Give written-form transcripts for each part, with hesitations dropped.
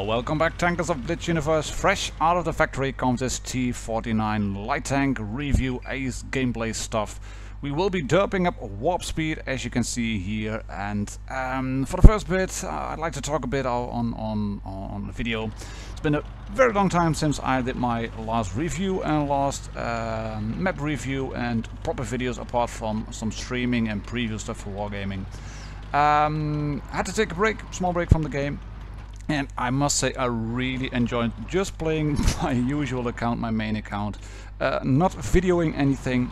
Welcome back, tankers of Blitz Universe. Fresh out of the factory comes this T49 Light Tank review ace gameplay stuff. We will be derping up warp speed, as you can see here, and for the first bit I'd like to talk a bit on the video. It's been a very long time since I did my last review and last map review and proper videos, apart from some streaming and preview stuff for wargaming. I had to take a break, small break from the game. And I must say I really enjoyed just playing my usual account, my main account, not videoing anything.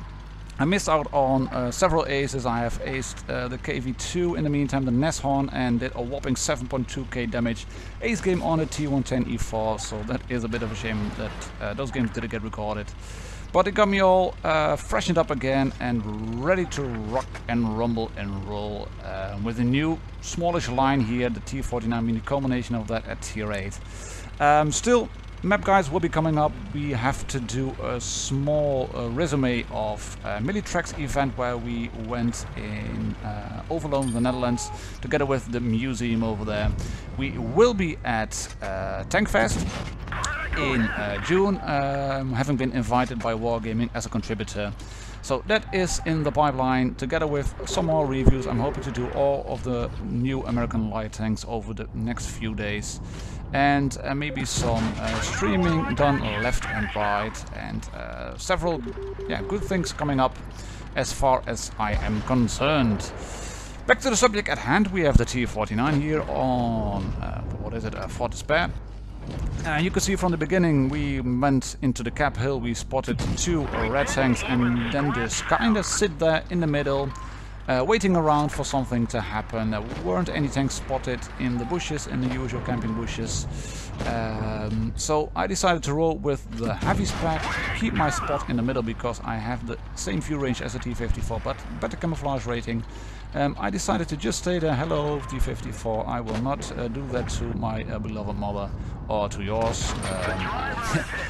I missed out on several aces. I have aced the KV2 in the meantime, the Neshorn, and did a whopping 7.2k damage. Ace game on a T110 E4, so that is a bit of a shame that those games didn't get recorded. But it got me all freshened up again and ready to rock and rumble and roll with a new smallish line here, the T49 mini culmination of that at tier 8. Still, map guides will be coming up. We have to do a small resume of Millitrax event where we went in Overloon, the Netherlands, together with the museum over there. We will be at Tankfest in June, having been invited by Wargaming as a contributor. So that is in the pipeline, together with some more reviews. I'm hoping to do all of the new American light tanks over the next few days, and maybe some streaming done left and right, and several good things coming up as far as I am concerned. Back to the subject at hand, we have the T49 here on, what is it, Fort Despair. You can see from the beginning we went into the Cap Hill, we spotted two red tanks and then just kinda sit there in the middle, waiting around for something to happen. There weren't any tanks spotted in the bushes, in the usual camping bushes. So I decided to roll with the heavy spec, keep my spot in the middle because I have the same view range as the T54 but better camouflage rating. I decided to just stay there. Hello T54, I will not do that to my beloved mother or to yours.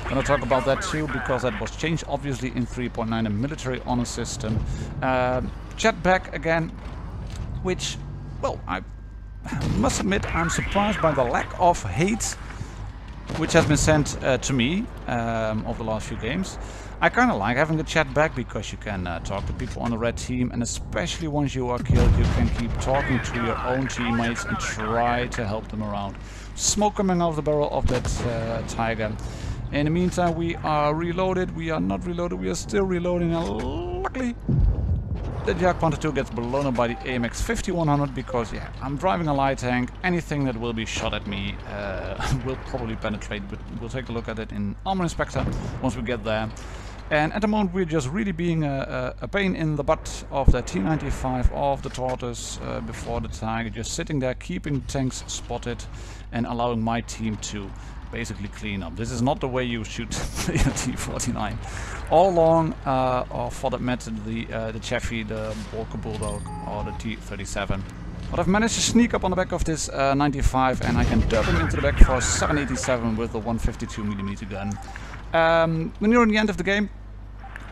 Gonna talk about that too, because that was changed obviously in 3.9, a military honor system. Chat back again, which, well, I must admit I'm surprised by the lack of hate which has been sent to me over the last few games. I kind of like having a chat back because you can talk to people on the red team, and especially once you are killed you can keep talking to your own teammates and try to help them around. Smoke coming out of the barrel of that Tiger. In the meantime we are reloaded, we are not reloaded, we are still reloading, and luckily the Jag Panther 2 gets blown up by the AMX 5100 because, yeah, I'm driving a light tank. Anything that will be shot at me will probably penetrate, but we'll take a look at it in Armor Inspector once we get there. And at the moment we're just really being a pain in the butt of the T95, of the Tortoise before the Tiger, just sitting there keeping tanks spotted and allowing my team to basically clean up. This is not the way you should play a T49. All along, or for that matter, the Chaffee, the Walker Bulldog, or the T37. But I've managed to sneak up on the back of this 95, and I can derp him into the back for 787 with the 152mm gun. We're nearing the end of the game,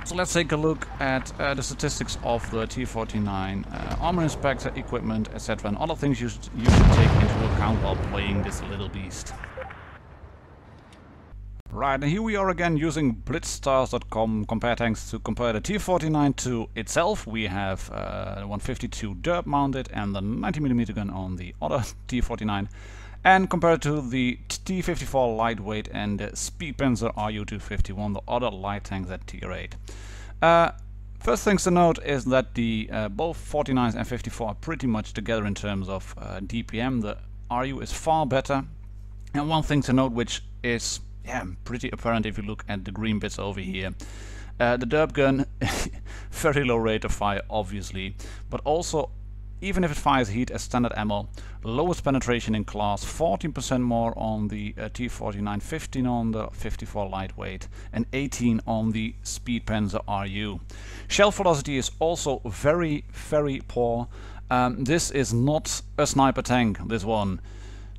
so let's take a look at the statistics of the T49 Armor Inspector, equipment, etc. and other things you should take into account while playing this little beast. Right, and here we are again using blitzstars.com compare tanks to compare the T49 to itself. We have the 152 Derp mounted and the 90mm gun on the other T49, and compared to the T54 lightweight and the Speedpanzer RU-251, the other light tanks at tier 8. First things to note is that the both 49s and 54 are pretty much together in terms of DPM. The RU is far better, and one thing to note which is pretty apparent if you look at the green bits over here. The Derp gun, very low rate of fire obviously, but also even if it fires heat as standard ammo, lowest penetration in class, 14% more on the T49, 15 on the 54 lightweight, and 18 on the Speedpanzer RU. Shell velocity is also very, very poor. This is not a sniper tank, this one.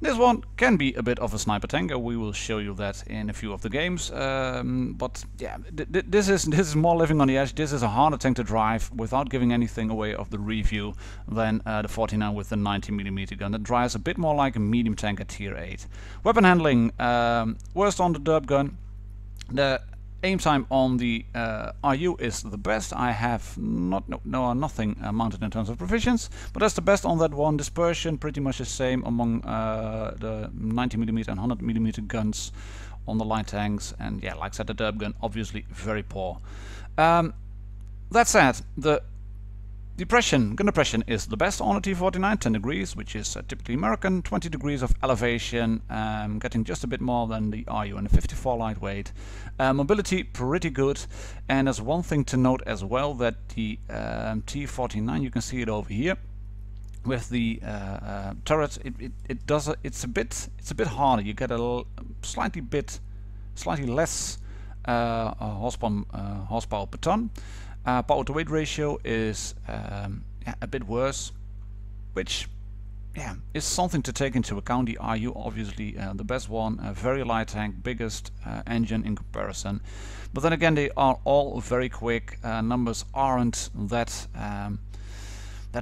This one can be a bit of a sniper tank. We will show you that in a few of the games. But yeah, this is more living on the edge. This is a harder tank to drive without giving anything away of the review than the 49 with the 90mm gun. That drives a bit more like a medium tank at tier 8. Weapon handling, worst on the Derp gun. The aim time on the RU is the best. I have nothing mounted in terms of provisions, but that's the best on that one. Dispersion pretty much the same among the 90mm and 100mm guns on the light tanks, and yeah, like I said, the Derp gun obviously very poor. That said, the gun depression is the best on a T49, 10 degrees, which is typically American, 20 degrees of elevation, getting just a bit more than the RU, and a 54 lightweight. Mobility pretty good, and there's one thing to note as well, that the T49, you can see it over here, with the turret, it's a bit harder. You get a slightly less horsepower per ton. Power to weight ratio is yeah, a bit worse, which yeah, is something to take into account. The RU obviously the best one, a very light tank, biggest engine in comparison. But then again, they are all very quick. Numbers aren't that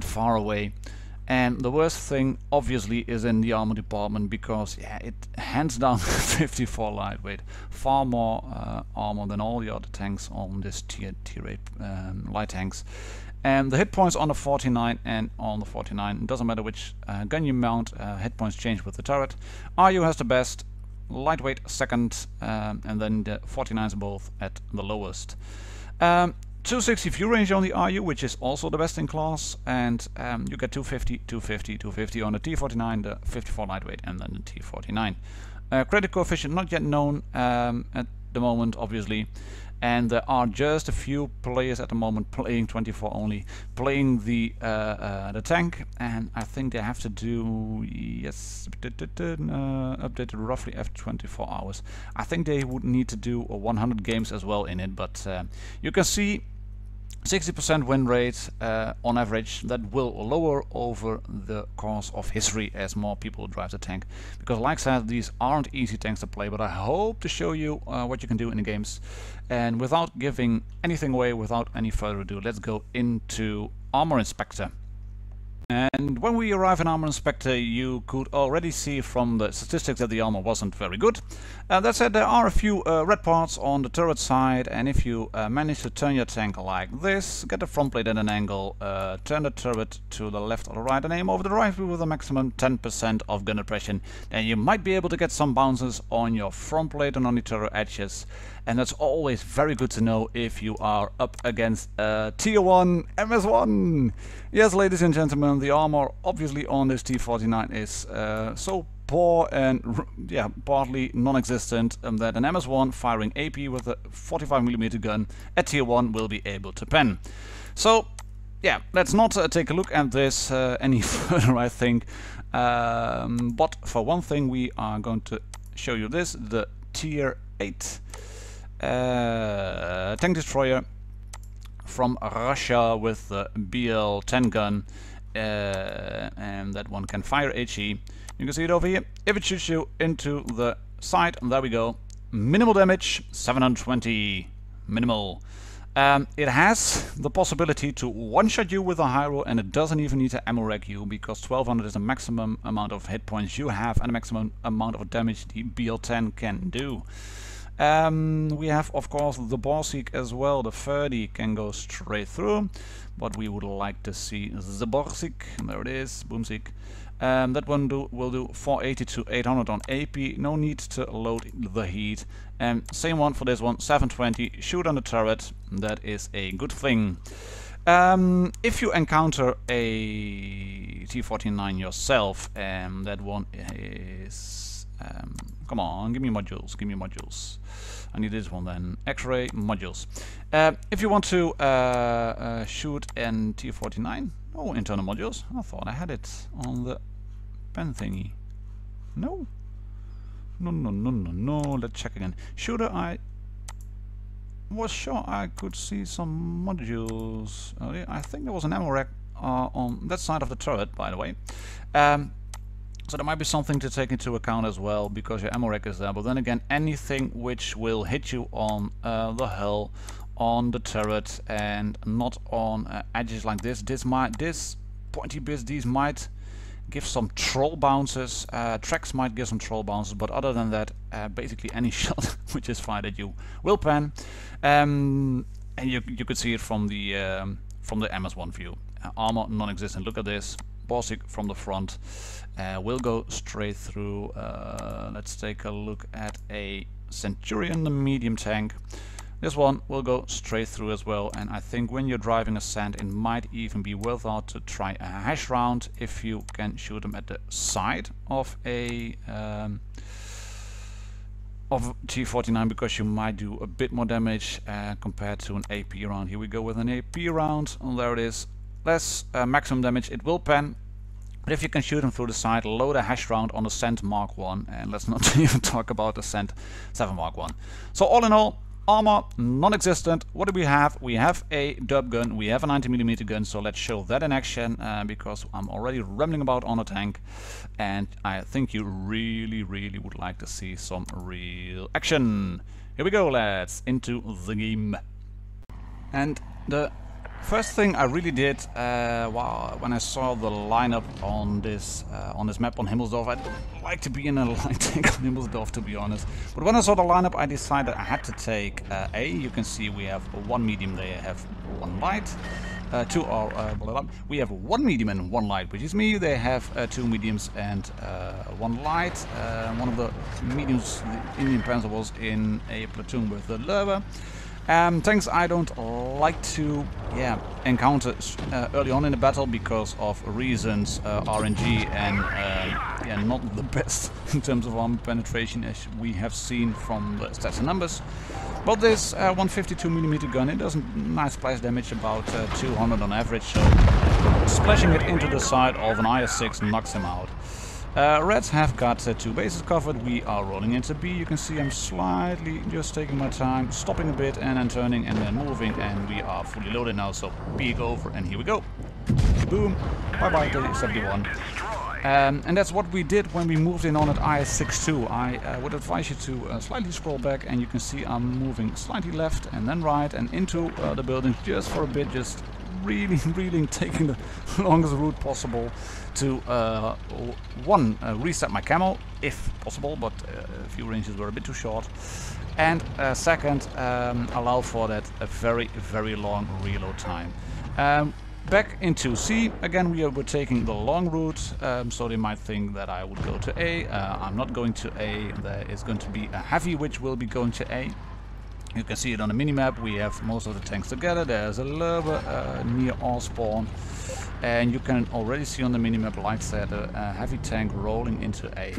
far away. And the worst thing obviously is in the armor department, because yeah, it hands down 54 lightweight, far more armor than all the other tanks on this tier 8 light tanks. And the hit points on the 49 and on the 49, it doesn't matter which gun you mount, hit points change with the turret. RU has the best, lightweight second, and then the 49s both at the lowest. 260 view range on the RU, which is also the best in class, and you get 250, 250, 250 on the T49, the 54 lightweight, and then the T49. Credit coefficient not yet known at the moment, obviously, and there are just a few players at the moment playing 24 only, playing the tank, and I think they have to do, yes, updated roughly after 24 hours. I think they would need to do 100 games as well in it, but you can see 60% win rate on average. That will lower over the course of history as more people drive the tank, because like I said, these aren't easy tanks to play, but I hope to show you what you can do in the games. And without giving anything away, without any further ado, let's go into Armor Inspector. And when we arrive in Armor Inspector, you could already see from the statistics that the armor wasn't very good. That said, there are a few red parts on the turret side, and if you manage to turn your tank like this, get the front plate at an angle, turn the turret to the left or the right, and aim over the rifle with a maximum 10% of gun depression, then you might be able to get some bounces on your front plate and on the turret edges. And that's always very good to know if you are up against Tier 1 MS1. Yes, ladies and gentlemen, the armor obviously on this T49 is so poor and yeah, partly non-existent that an MS1 firing AP with a 45mm gun at Tier 1 will be able to pen. So yeah, let's not take a look at this any further, I think. But for one thing, we are going to show you this, the Tier 8 tank destroyer from Russia with the BL-10 gun, and that one can fire HE. You can see it over here. If it shoots you into the side, there we go. Minimal damage, 720 minimal. It has the possibility to one-shot you with a Hyro, and it doesn't even need to ammo wreck you, because 1200 is the maximum amount of hit points you have and the maximum amount of damage the BL-10 can do. We have, of course, the Borsig as well. The 30 can go straight through, but we would like to see the Borsig. There it is, Boomsig. That one will do 480 to 800 on AP. No need to load the heat. And same one for this one, 720. Shoot on the turret. That is a good thing. If you encounter a T49 yourself, that one is... come on, give me modules, give me modules. I need this one then. X-ray modules. If you want to shoot an T49, oh, internal modules. I thought I had it on the pen thingy. No. No. Let's check again. Shooter, I was sure I could see some modules. Oh, yeah, I think there was an ammo rack on that side of the turret, by the way. So there might be something to take into account as well, because your ammo rack is there. But then again, anything which will hit you on the hull, on the turret, and not on edges like this. This pointy bits, these might give some troll bounces. Tracks might give some troll bounces, but other than that, basically any shot which is fired at you will pan. And you could see it from the MS1 view. Armor non-existent. Look at this. Basic from the front will go straight through. Let's take a look at a Centurion, the medium tank. This one will go straight through as well, and I think when you're driving a sand, it might even be worthwhile to try a hash round if you can shoot them at the side of a T49, because you might do a bit more damage compared to an AP round. Here we go with an AP round. Oh, there it is. Less maximum damage. It will pan. But if you can shoot them through the side, load a hash round on the Cent Mark 1, and let's not even talk about the Cent 7 Mark 1. So all in all, armor non-existent. What do we have? We have a Derp gun, we have a 90mm gun, so let's show that in action, because I'm already rambling about on a tank, and I think you really would like to see some real action. Here we go, lads, into the game. And the first thing I really did when I saw the lineup on this map on Himmelsdorf, I'd like to be in a light tank on Himmelsdorf, to be honest. But when I saw the lineup, I decided I had to take A. You can see we have one medium, they have one light. We have one medium and one light, which is me. They have two mediums and one light. One of the mediums, the Indian Panzer, was in a platoon with the Loadout. Tanks I don't like to encounter early on in the battle because of reasons, RNG, and not the best in terms of armor penetration, as we have seen from the stats and numbers. But this 152mm gun, it does nice splash damage, about 200 on average, so splashing it into the side of an IS-6 knocks him out. Reds have got two bases covered. We are rolling into B. You can see I'm slightly just taking my time, stopping a bit and then turning and then moving, and we are fully loaded now, so peek over and here we go. Boom. Bye bye to 71. And that's what we did when we moved in on at IS-6 too. I would advise you to slightly scroll back, and you can see I'm moving slightly left and then right and into the building just for a bit, just really taking the longest route possible to reset my camo if possible, but a few ranges were a bit too short, and second, allow for that a very long reload time. Back into C again, we were taking the long route, so they might think that I would go to A. I'm not going to A. There is going to be a heavy which will be going to A. You can see it on the minimap. We have most of the tanks together. There's a Loadout near our spawn, and you can already see on the minimap, like said, a heavy tank rolling into A.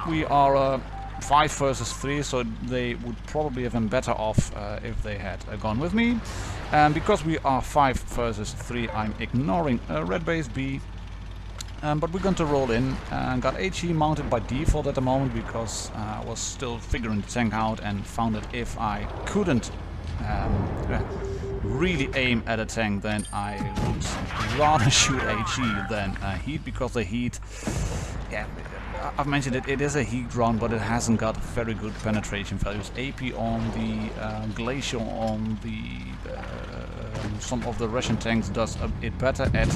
We are 5 versus 3, so they would probably have been better off if they had gone with me. Because we are 5 versus 3, I'm ignoring red base B. But we're going to roll in. Got HE mounted by default at the moment because I was still figuring the tank out and found that if I couldn't really aim at a tank, then I would rather shoot HE than heat, because the heat, I've mentioned it, it is a heat round, but it hasn't got very good penetration values. AP on the Glacier on the some of the Russian tanks does it better at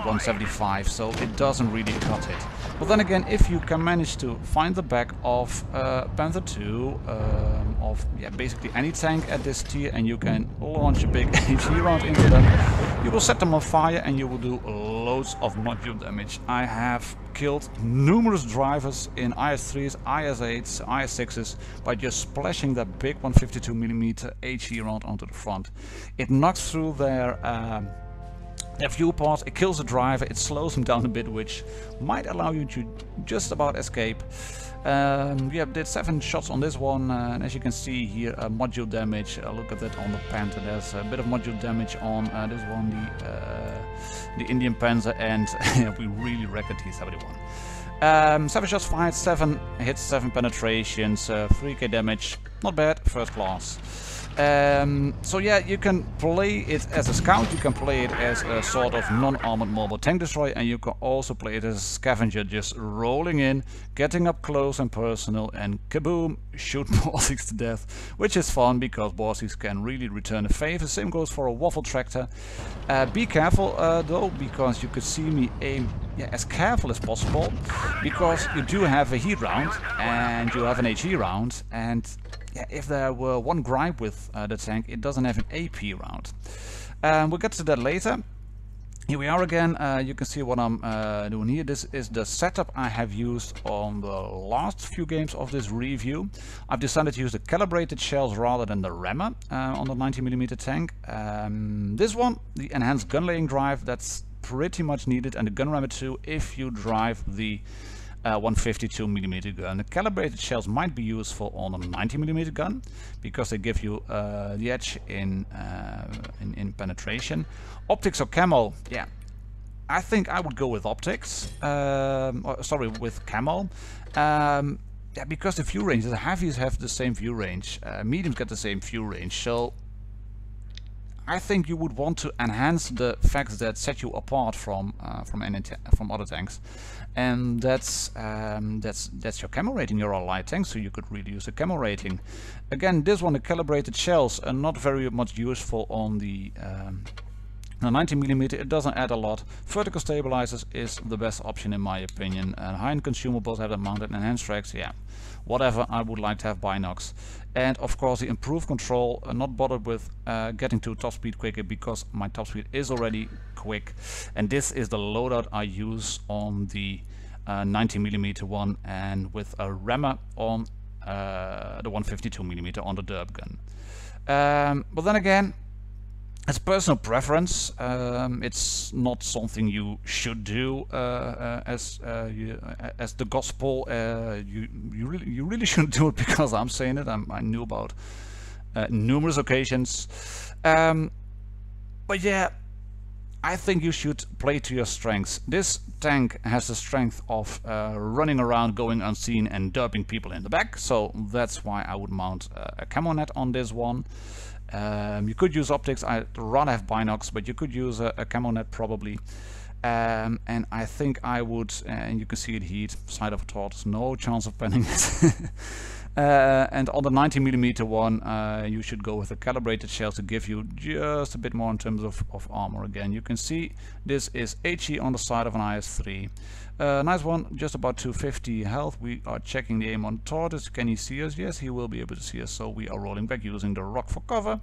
175, so it doesn't really cut it. But then again, if you can manage to find the back of Panther 2, of basically any tank at this tier, and you can launch a big HE round into them, you will set them on fire and you will do loads of module damage. I have killed numerous drivers in IS-3s, IS-8s, IS-6s by just splashing that big 152mm HE round onto the front. It knocks through their viewport, it kills the driver, it slows him down a bit, which might allow you to just about escape. Did 7 shots on this one, and as you can see here, module damage. Look at that on the Panther. There's a bit of module damage on this one, the Indian Panzer, and we really wrecked the T-71. 7 shots fired, 7 hits, 7 penetrations, 3k damage. Not bad, first class. So yeah, you can play it as a scout, you can play it as a sort of non-armored mobile tank destroyer, and you can also play it as a scavenger, just rolling in, getting up close and personal, and kaboom, shoot Borsigs to death, which is fun because Borsigs can really return a favor. Same goes for a waffle tractor. Be careful though, because you could see me aim as careful as possible, because you do have a heat round and you have an HE round, and yeah, if there were one gripe with the tank, it doesn't have an AP round. We'll get to that later. Here we are again. You can see what I'm doing here. This is the setup I have used on the last few games of this review. I've decided to use the calibrated shells rather than the rammer on the 90mm tank. This one, the enhanced gun laying drive, that's pretty much needed, and the gun rammer too if you drive the 152mm gun. The calibrated shells might be useful on a 90mm gun because they give you the edge in penetration. Optics or camo? Yeah, I think I would go with optics. Sorry, with camo. Yeah, because the view range, the heavies have the same view range, mediums get the same view range, so I think you would want to enhance the facts that set you apart from other tanks, and that's your camo rating. You're a light tank, so you could really use a camo rating. Again, this one, the calibrated shells, are not very much useful on the 90mm. It doesn't add a lot. Vertical stabilizers is the best option in my opinion, and high-end consumables have them mounted, and enhanced tracks, yeah, whatever. I would like to have binocs, and of course the improved control. Not bothered with getting to top speed quicker because my top speed is already quick, and this is the loadout I use on the 90mm one, and with a rammer on the 152mm on the Derp gun. But then again, it's personal preference. It's not something you should do as the gospel. You really shouldn't do it because I'm saying it. I knew about numerous occasions. But yeah, I think you should play to your strengths. This tank has the strength of running around, going unseen, and derping people in the back. So that's why I would mount a camo net on this one. You could use optics. I'd rather have binocs, but you could use a camo net probably. And I think I would, and you can see it heat, side of a tortoise, no chance of penning it. And on the 90mm one, you should go with a calibrated shell to give you just a bit more in terms of armor. Again, you can see this is HE on the side of an IS-3. Nice one, just about 250 health. We are checking the aim on tortoise. Can he see us? Yes, he will be able to see us, so we are rolling back using the rock for cover.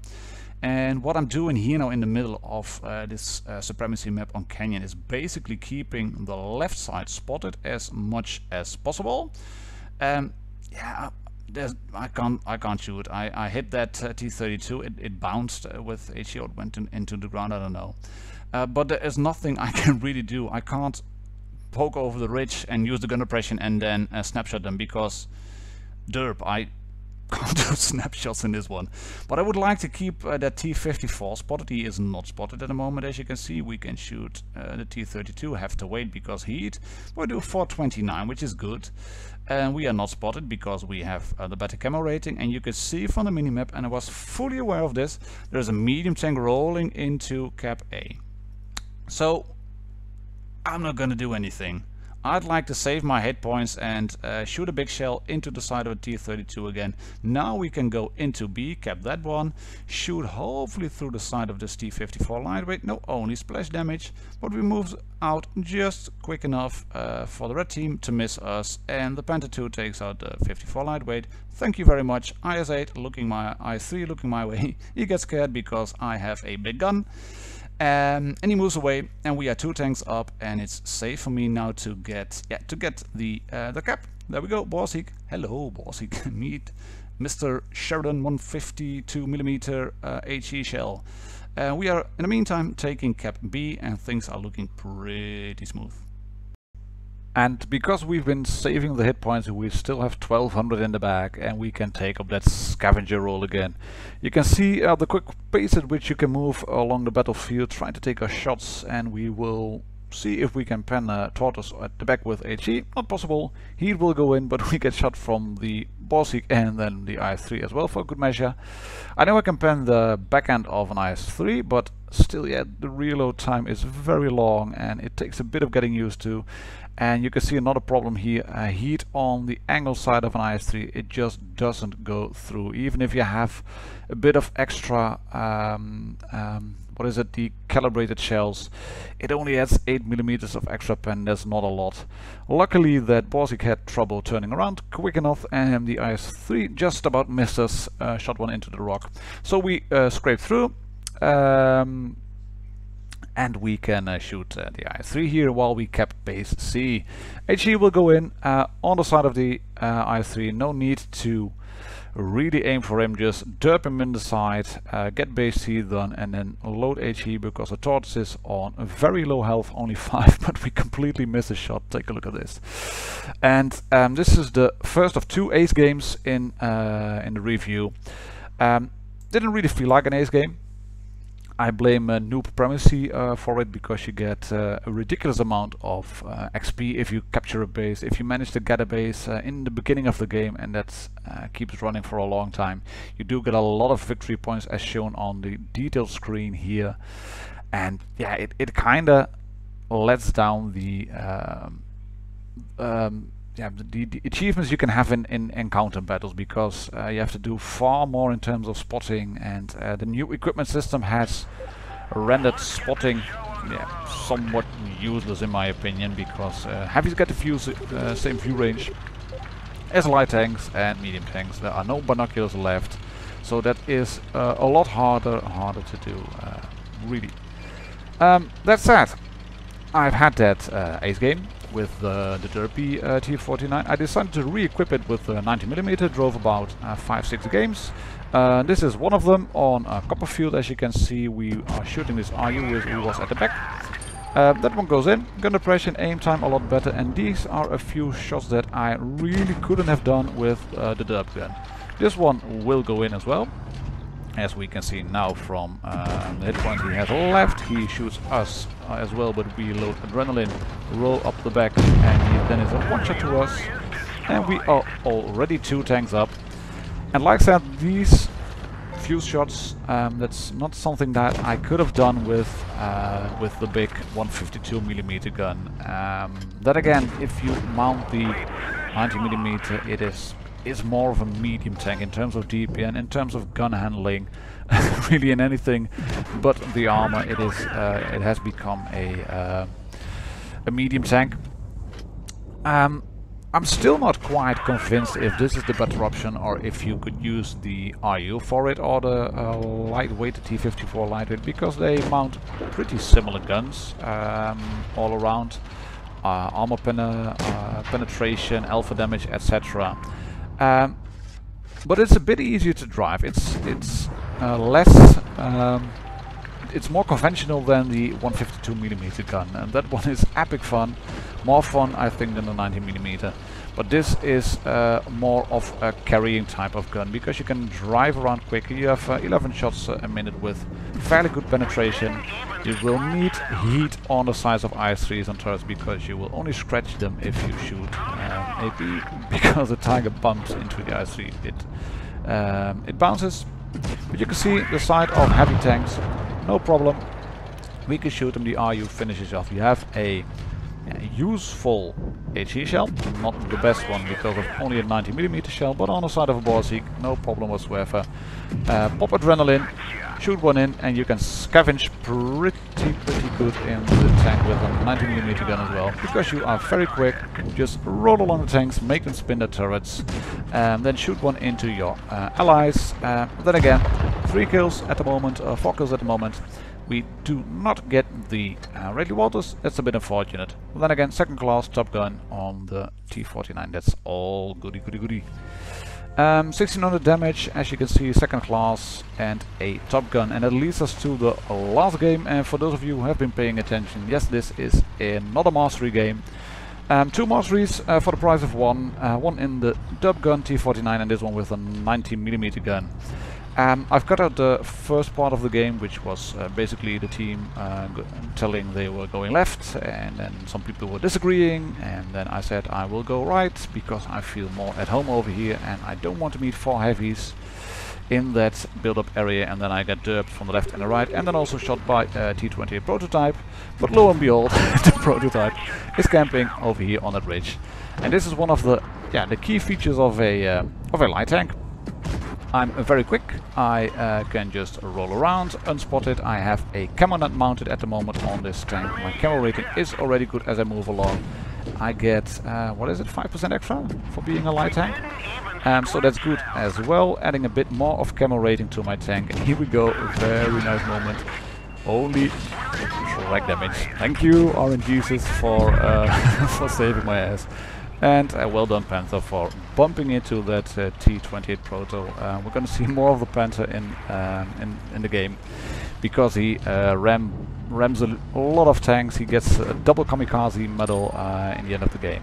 And what I'm doing here now in the middle of this supremacy map on Canyon is basically keeping the left side spotted as much as possible. Yeah, I can't shoot. I hit that T32. It bounced with HE, or it went into the ground. I don't know. But there is nothing I can really do. I can't poke over the ridge and use the gun depression and then snapshot them because derp. I can't do snapshots in this one. But I would like to keep that T54 spotted. He is not spotted at the moment, as you can see. We can shoot the T32. Have to wait because heat. We'll do 429, which is good. And we are not spotted because we have the better camo rating. And you can see from the minimap, and I was fully aware of this, there's a medium tank rolling into Cap A. So I'm not gonna do anything. I'd like to save my hit points and shoot a big shell into the side of a T32 again. Now we can go into B, cap that one, shoot hopefully through the side of this T54 lightweight. No, only splash damage, but we moved out just quick enough for the red team to miss us, and the Panther 2 takes out the 54 lightweight. Thank you very much. IS-8 looking my IS-3 looking my way. He gets scared because I have a big gun. And he moves away, and we are 2 tanks up, and it's safe for me now to get the cap. There we go, Borsig. Hello, Borsig. Meet Mr. Sheridan 152mm HE shell. We are in the meantime taking cap B, and things are looking pretty smooth. And because we've been saving the hit points, we still have 1200 in the bag, and we can take up that scavenger roll again. You can see the quick pace at which you can move along the battlefield, trying to take our shots, and we will see if we can pen a tortoise at the back with HE. Not possible. Heat will go in, but we get shot from the Borsig and then the IS-3 as well for good measure. I know I can pen the back end of an IS-3, but still, yeah, the reload time is very long and it takes a bit of getting used to. And you can see another problem here, heat on the angle side of an IS-3, it just doesn't go through. Even if you have a bit of extra, what is it, the calibrated shells, it only adds 8mm of extra pen, that's not a lot. Luckily that Borsig had trouble turning around quick enough and the IS-3 just about missed us, shot one into the rock. So we scraped through. And we can shoot the IS-3 here while we kept base C. HE will go in on the side of the IS-3, no need to really aim for him, just derp him in the side, get base C done and then load HE because the tortoise is on a very low health, only 5, but we completely missed a shot. Take a look at this. And this is the first of 2 ace games in the review. Didn't really feel like an ace game. I blame Noob Primacy for it because you get a ridiculous amount of XP if you capture a base, if you manage to get a base in the beginning of the game, and that keeps running for a long time. You do get a lot of victory points as shown on the detailed screen here, and yeah, it kinda lets down the the achievements you can have in encounter battles, because you have to do far more in terms of spotting, and the new equipment system has rendered spotting somewhat useless in my opinion, because heavies get the same view range as light tanks and medium tanks. There are no binoculars left, so that is a lot harder to do, really. That said, I've had that ace game with the Derpy T49. I decided to re-equip it with 90mm, drove about 5-6 games. This is one of them on Copperfield. As you can see, we are shooting this RU who was at the back. That one goes in, gun depression, aim time a lot better, and these are a few shots that I really couldn't have done with the Derp gun. This one will go in as well. As we can see now from the hit points he has left, he shoots us as well, but we load adrenaline, roll up the back, and he then is a one-shot to us, and we are already 2 tanks up. And like I said, these few shots, that's not something that I could have done with the big 152mm gun. That again, if you mount the 90mm, it's more of a medium tank in terms of DPN, in terms of gun handling, really in anything but the armor. It has become a medium tank. I'm still not quite convinced if this is the better option, or if you could use the RU for it, or the lightweight, the T54 lightweight, because they mount pretty similar guns all around. Armor penetration, alpha damage, etc. But it's a bit easier to drive. It's less. It's more conventional than the 152mm gun, and that one is epic fun, more fun I think than the 90mm. But this is more of a carrying type of gun, because you can drive around quicker. You have 11 shots a minute with fairly good penetration. You will need heat on the sides of IS-3s and turrets, because you will only scratch them if you shoot. Maybe because the Tiger bumps into the IS-3, it bounces. But you can see the side of heavy tanks, no problem. We can shoot them, the RU finishes off. You have a useful HE shell, not the best one because of only a 90mm shell, but on the side of a Borsig, no problem whatsoever. Pop adrenaline, shoot one in, and you can scavenge pretty good in the tank with a 90mm gun as well, because you are very quick. Just roll along the tanks, make them spin their turrets, and then shoot one into your allies. Then again, 3 kills at the moment, 4 kills at the moment. We do not get the Radley Walters, that's a bit unfortunate. But then again, second class Top Gun on the T49, that's all goody. 1600 damage, as you can see, second class and a Top Gun. And that leads us to the last game, and for those of you who have been paying attention, yes, this is another mastery game. 2 masteries for the price of one. One in the Derp gun T49 and this one with a 90mm gun. I've got out the first part of the game, which was basically the team telling they were going left, and then some people were disagreeing, and then I said I will go right because I feel more at home over here and I don't want to meet 4 heavies in that build-up area. And then I get derped from the left and the right, and then also shot by T48 prototype. But lo and behold, the prototype is camping over here on that ridge, and this is one of the key features of a light tank. I'm very quick. I can just roll around unspotted. I have a camo net mounted at the moment on this tank. My camo rating is already good as I move along. I get, what is it, 5% extra for being a light tank? So that's good as well, adding a bit more of camo rating to my tank. And here we go, a very nice moment. Only frag damage. Thank you, RNGesus, for for saving my ass. And well done, Panther, for bumping into that T28 Proto. We're going to see more of the Panther in the game, because he rams a lot of tanks. He gets a double kamikaze medal in the end of the game.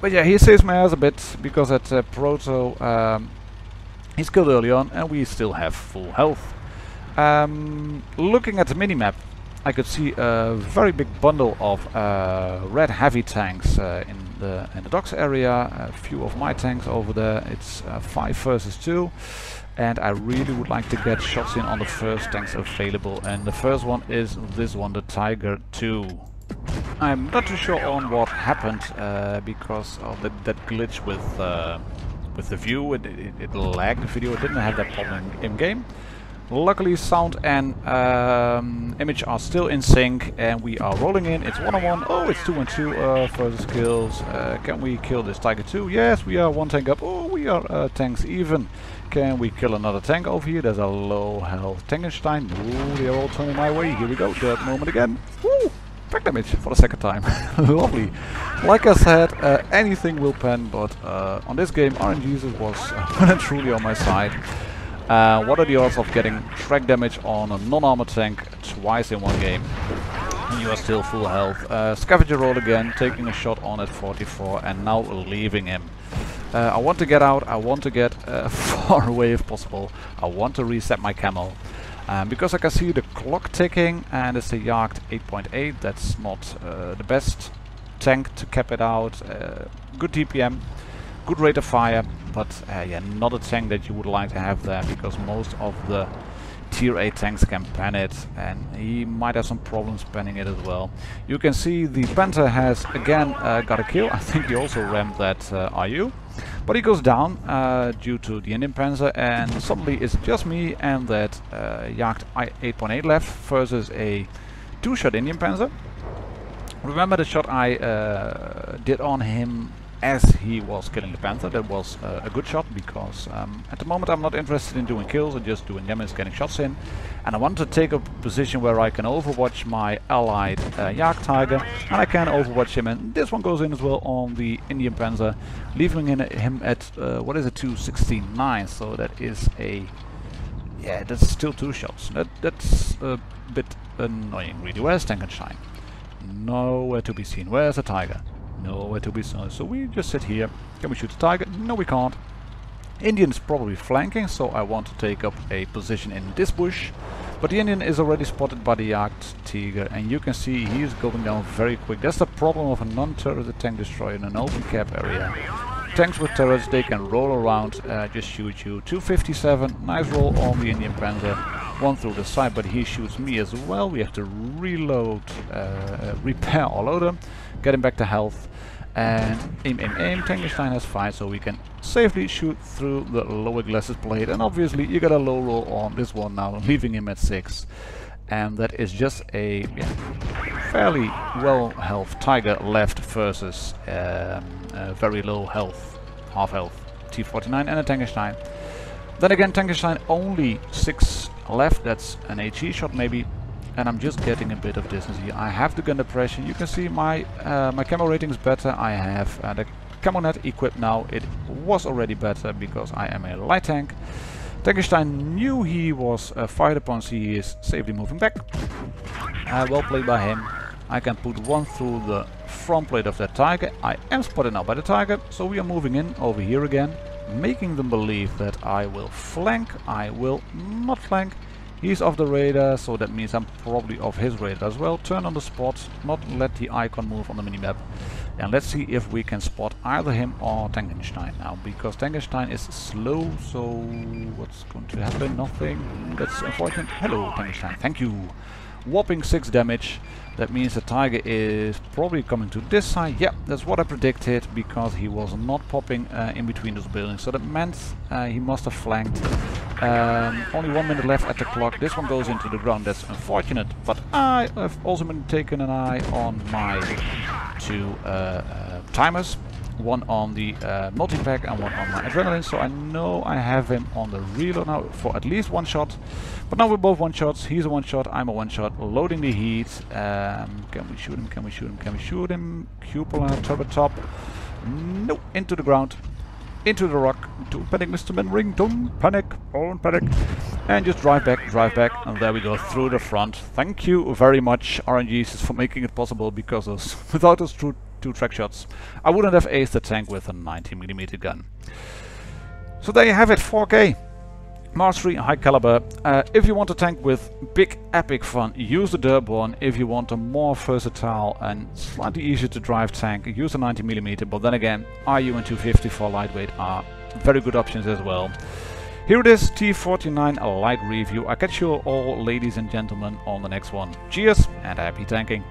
But yeah, he saves my ass a bit, because that Proto he's killed early on and we still have full health. Looking at the minimap, I could see a very big bundle of red heavy tanks in the docks area. A few of my tanks over there. It's 5 versus 2, and I really would like to get shots in on the first tanks available. And the first one is this one, the Tiger 2. I'm not too sure on what happened because of that glitch with the view. It lagged the video. It didn't have that problem in game. Luckily, sound and image are still in sync, and we are rolling in. It's 1-on-1. Oh, it's 2-on-2 versus kills. Can we kill this Tiger 2? Yes, we are 1 tank up. Oh, we are tanks even. Can we kill another tank over here? There's a low health Tankenstein. Ooh, they are all turning my way. Here we go. That moment again. Woo! Frag damage for the second time. Lovely. Like I said, anything will pen, but on this game, RNGesus was well and truly on my side. What are the odds of getting frag damage on a non-armored tank twice in one game? And you are still full health. Scavenger roll again, taking a shot on at 44 and now leaving him. I want to get out, I want to get far away if possible. I want to reset my camo. Because I can see the clock ticking, and it's a Yacht 8.8, that's not the best tank to cap it out. Good DPM. Good rate of fire, but yeah, not a tank that you would like to have there, because most of the tier 8 tanks can pan it, and he might have some problems panning it as well. You can see the Panther has again got a kill. I think he also rammed that RU, but he goes down due to the Indian Panzer, and suddenly it's just me and that Yacht 8.8 left versus a 2-shot Indian Panzer. Remember the shot I did on him as he was killing the Panther? That was a good shot, because at the moment I'm not interested in doing kills, I'm just doing damage, getting shots in, and I want to take a position where I can overwatch my allied Yak Tiger, and I can overwatch him, and this one goes in as well on the Indian Panzer, leaving him at what is it, 216.9, so that is a, yeah, that's still 2 shots. That's a bit annoying really. Where's Tankenstein? Nowhere to be seen. Where's the Tiger? Nowhere to be seen. So we just sit here. Can we shoot the Tiger? No, we can't. Indian is probably flanking, so I want to take up a position in this bush. But the Indian is already spotted by the Yacht Tiger, and you can see he is going down very quick. That's the problem of a non-turreted tank destroyer in an open cap area. Tanks with turrets, they can roll around, just shoot you. 257, nice roll on the Indian Panzer. One through the side, but he shoots me as well. We have to reload, repair our loader, get him back to health, and aim. Tankenstein has 5, so we can safely shoot through the lower glasses plate. And obviously you got a low roll on this one now, leaving him at 6. And that is just a fairly well health Tiger left versus very low health, half health T49 and a Tankenstein. Then again, Tankenstein only 6 left. That's an HE shot maybe, and I'm just getting a bit of distance here. I have the gun depression. You can see my my camo rating is better. I have the camo net equipped now. It was already better because I am a light tank. Tankenstein knew he was fired upon, so he is safely moving back. Well played by him. I can put one through the front plate of that Tiger. I am spotted now by the Tiger, so we are moving in over here again. making them believe that I will flank. I will not flank. He's off the radar, so that means I'm probably off his radar as well. Turn on the spot, not let the icon move on the minimap. And let's see if we can spot either him or Tankenstein now, because Tankenstein is slow, so what's going to happen? Nothing. That's unfortunate. Hello, Tankenstein. Thank you. Whopping 6 damage. That means the tiger is probably coming to this side. Yeah, that's what I predicted, because he was not popping in between those buildings. So that meant he must have flanked. Only 1 minute left at the clock. This one goes into the ground. That's unfortunate. But I have also been taking an eye on my 2 timers. One on the multi-pack and one on my adrenaline, so I know I have him on the reload now for at least 1 shot. But now we're both 1 shots. He's a 1 shot, I'm a 1 shot. Loading the heat. Can we shoot him? Can we shoot him? Can we shoot him? Cupola, turbo top. No, into the ground. Into the rock. Don't panic, Mr. Menring. Don't panic. Don't panic. And just drive back, and there we go, through the front. Thank you very much, RNGs, for making it possible, because without those 2 track shots, I wouldn't have aced the tank with a 90mm gun. So there you have it, 4K. Mastery, high caliber. If you want a tank with big epic fun, use the Derp one. If you want a more versatile and slightly easier to drive tank, use the 90mm. But then again, RU and 250 for lightweight are very good options as well. Here it is, T49 Light review. I catch you all, ladies and gentlemen, on the next one. Cheers and happy tanking.